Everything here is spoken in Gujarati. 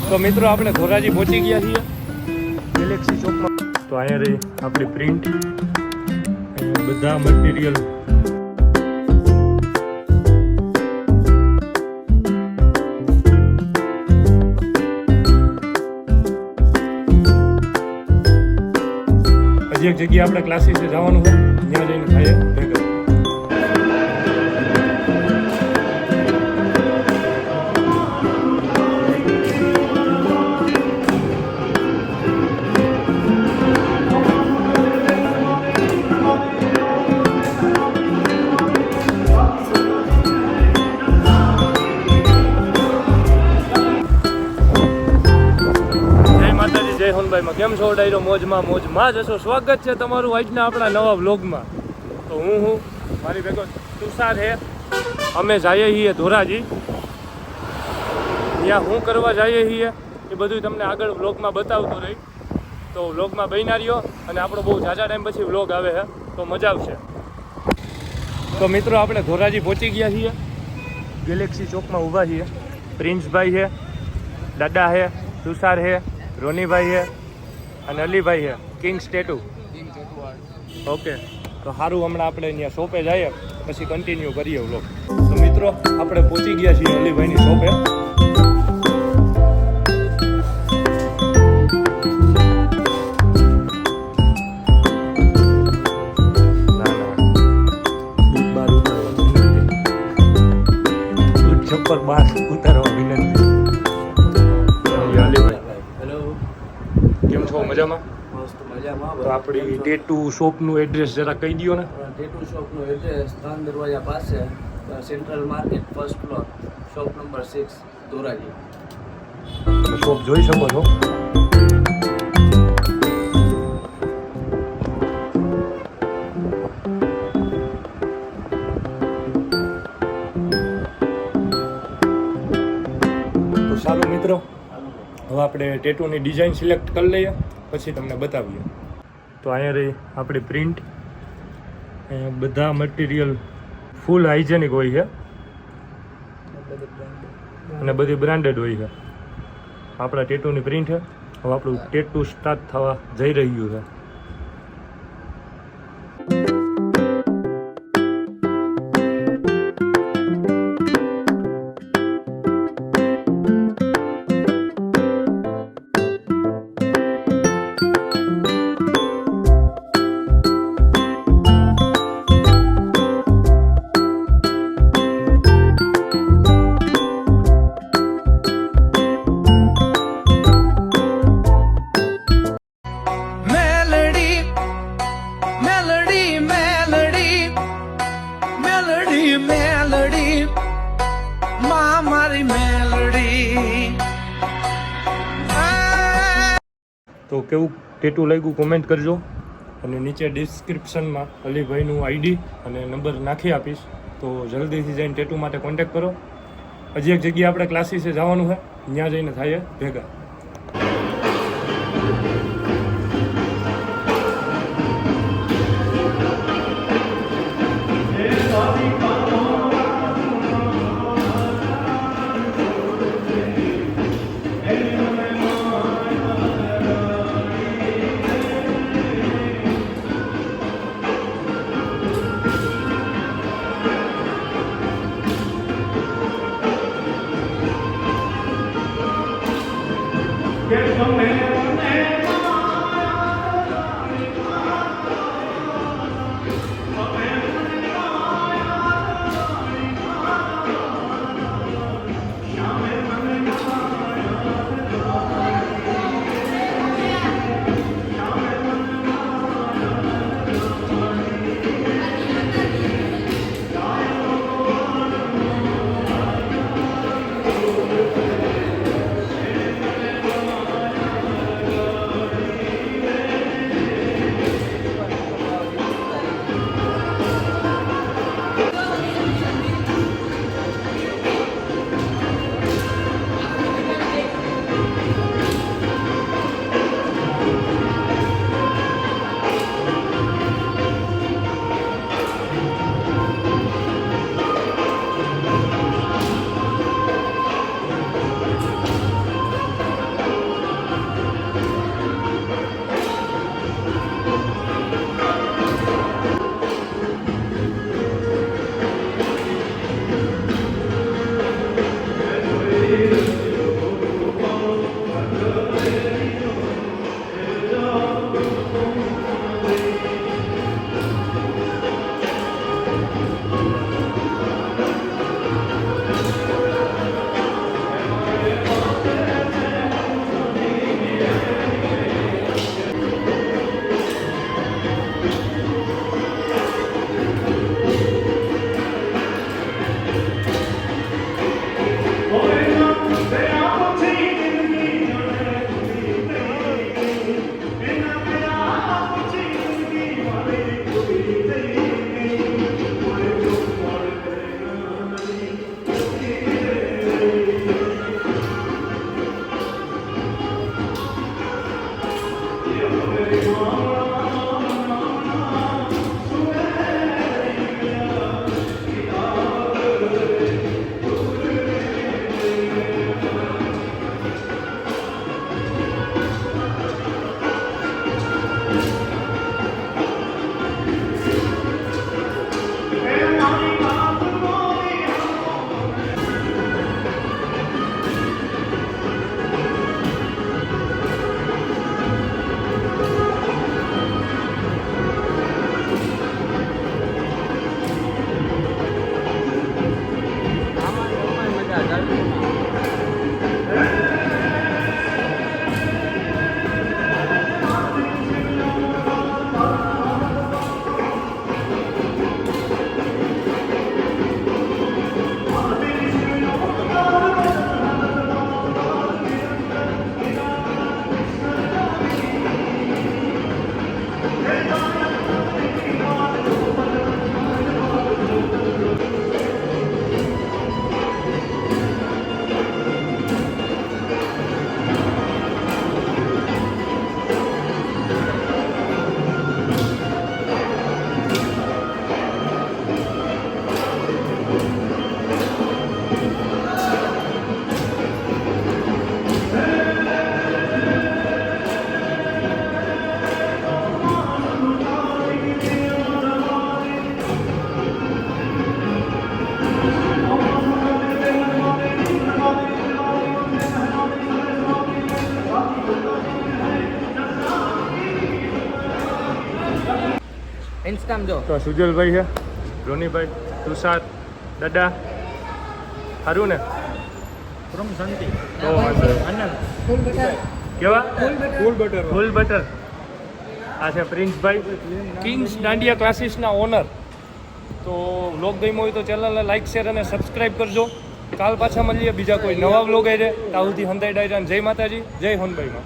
તો મિત્રો આપણે ધોરાજી પહોંચી ગયા છીએ ગેલેક્સી ચોકમાં. તો અહીંયા રહી આપણી પ્રિન્ટ, અહીંયા બધા મટીરિયલ. હજી એક જગ્યાએ આપણે ક્લાસીસે જવાનું છે, ત્યાં જઈને થાય ભેગા. કેમ છો ડાયરો? મોજમાં જ હશો. સ્વાગત છે તમારું આજના આપણા નવા વ્લોગમાં. તો હું મારી ભેગો તુષાર છે. અમે જઈએ છીએ ધોરાજી. ત્યાં શું કરવા જઈએ છીએ એ બધું તમને આગળ વ્લોગમાં બતાવતો રહી. તો વ્લોગમાં બન્યા રહ્યો અને આપણો બહુ ઝાઝા ટાઈમ પછી વ્લોગ આવે છે, તો મજા આવશે. તો મિત્રો આપણે ધોરાજી પહોંચી ગયા છીએ. ગેલેક્સી ચોકમાં ઊભા છીએ. પ્રિન્સભાઈ છે, દાદા છે, તુષાર છે, રોનીભાઈ છે અને અલીભાઈ છે. Kings tattoo. ઓકે, તો સારું, હમણાં આપણે અહીંયા શોપે જઈએ પછી કન્ટિન્યુ કરીએ વ્લોગ. તો મિત્રો આપણે પહોંચી ગયા છીએ અલીભાઈની શોપે. છપ્પર બાર ઉતારવા વિનંતી. કેમ છો? મજામાં? તો આપણી ટેટુ શોપનું એડ્રેસ જરા કહી દો ને. ટેટુ શોપનું એડ્રેસ ત્રણ દરવાજા પાસે, central market, first floor, shop number 6, Dhoraji. તમે શોપ જોઈ શકો છો. તો સારું મિત્રો, હવે આપણે ટેટુની ડિઝાઇન સિલેક્ટ કરી લઈએ પછી તમને બતાવીએ. તો અહીંયા રહી આપણી પ્રિન્ટ. અહીંયા બધા મટીરિયલ ફૂલ હાઇજેનિક હોય છે અને બધી બ્રાન્ડેડ હોય છે. આપણા ટેટુની પ્રિન્ટ છે. હવે આપણું ટેટુ સ્ટાર્ટ થવા જઈ રહ્યું છે. તો કેવું ટેટુ લાગ્યું કોમેન્ટ કરજો, અને નીચે ડિસ્ક્રિપ્શનમાં અલીભાઈનું આઈડી અને નંબર નાખી આપીશ. તો જલ્દીથી જઈને ટેટુ માટે કોન્ટેક્ટ કરો. હજી એક જગ્યાએ આપણે ક્લાસીસે જવાનું છે, ત્યાં જઈને થાય ભેગા. ઇન્સ્ટામ જો તો સુજલભાઈ છે, રોનીભાઈ, તુષાર, દાદા, સારું ને? ફ્રોમ શાંતિ તો વાંધો નહીં. આનંદ ફૂલ બટર કેવા? ફૂલ બટર ફૂલ બટર. આ છે પ્રિન્સભાઈ, કિંગ્સ દાંડિયા ક્લાસીસના ઓનર. તો વ્લોગ ગમ્યો હોય તો ચેનલને લાઈક શેર અને સબસ્ક્રાઈબ કરજો. કાલ પાછા મળીએ બીજા કોઈ નવા વ્લોગ આવી ત્યાં સુધી હંતાઈ ડાયરા જય માતાજી, જય હોનભાઈમાં.